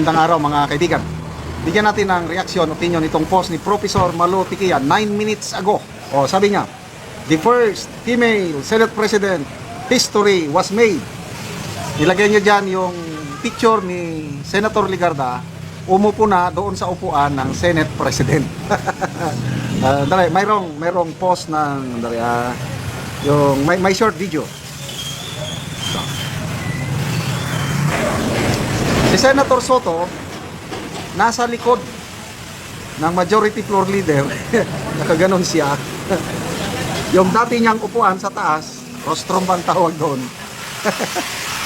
Magandang araw mga kaibigan. Bigyan natin ng reaksyon, opinion itong post ni Professor Malo Tikia 9 minutes ago. Sabi niya, the first female Senate President history was made. Nilagay niya dyan yung picture ni Senator Ligarda umupo na doon sa upuan ng Senate President. Mayroong post ng yung may short video. Si Senator Soto nasa likod ng majority floor leader. Nakaganon siya. Yung dati niyang upuan sa taas, rostrum bang tawag doon.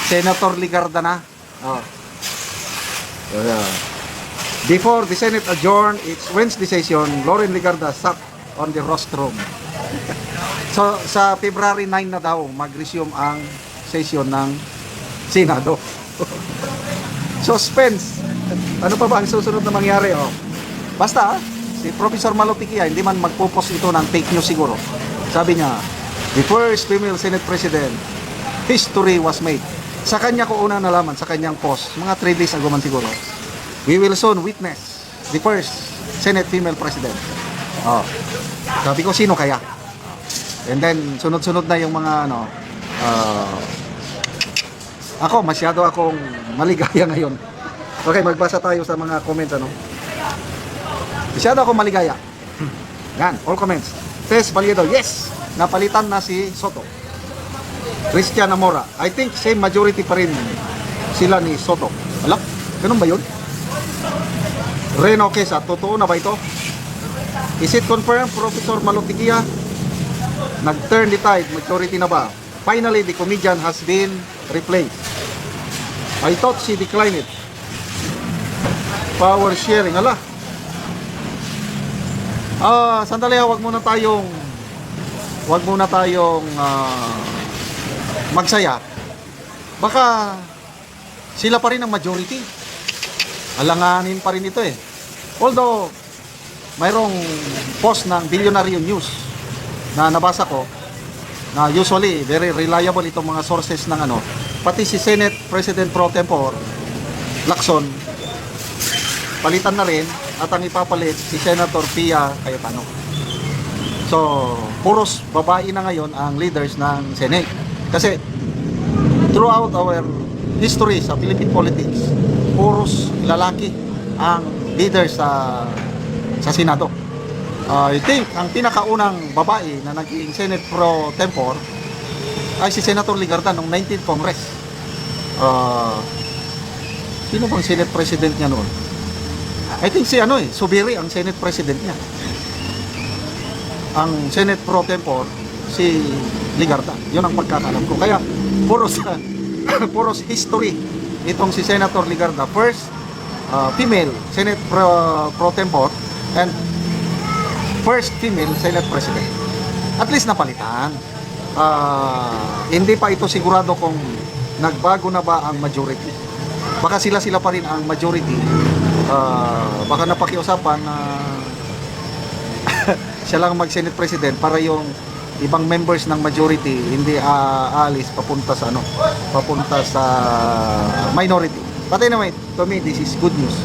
Senator Ligarda na. Before the Senate adjourned its Wednesday session, Loren Ligarda sat on the rostrum. So sa February 9 na daw mag-resume ang session ng Senado. Suspense. Ano pa ba ang susunod na mangyari? Basta, si Professor Malo Tikia hindi man magpupos ito ng fake news siguro. Sabi niya, the first female Senate President history was made. Sa kanya ko una nalaman, sa kanyang post, mga 3 days ago man siguro. We will soon witness the first Senate female President. Sabi ko, sino kaya? And then, sunod-sunod na yung mga ako, masyado akong maligaya ngayon. Okay, magbasa tayo sa mga comment, Masyado akong maligaya. Yan, all comments. Tess Valiedo, yes, napalitan na si Soto. Christian Amora, I think same majority pa rin sila ni Soto. Alak, ganun ba yun? Reno Queza, totoo na ba ito? Is it confirmed, Professor Malo Tikia? Nag-turn the tide, majority na ba? Finally, the comedian has been replaced. I thought she declined it. Power sharing, ala. Sandali, wag muna tayong magsaya. Baka sila pa rin ang majority. Alanganin pa rin ito eh. Although mayroong post ng Billionaire News na nabasa ko na usually very reliable itong mga sources ng pati si Senate President Pro Tempore Lacson palitan na rin at ang ipapalit si Senator Pia Cayetano. So puros babae na ngayon ang leaders ng Senate kasi throughout our history sa Philippine politics puros lalaki ang leaders sa Senado. I think ang pinakaunang babae na naging Senate Pro Tempore ay si Senator Ligarda noong 19th Congress. Sino bang Senate President niya noon? I think si Subiri ang Senate President niya. Ang Senate Pro Tempore si Ligarda. Yun ang pagkakalam ko. Kaya puros history itong si Senator Ligarda. First female Senate Pro Tempore and first female Senate President. At least napalitan. Hindi pa ito sigurado kung nagbago na ba ang majority. Baka sila pa rin ang majority. Baka napakiusapan na siya lang mag-Senate President para yung ibang members ng majority hindi aalis papunta sa minority. But anyway, to me this is good news.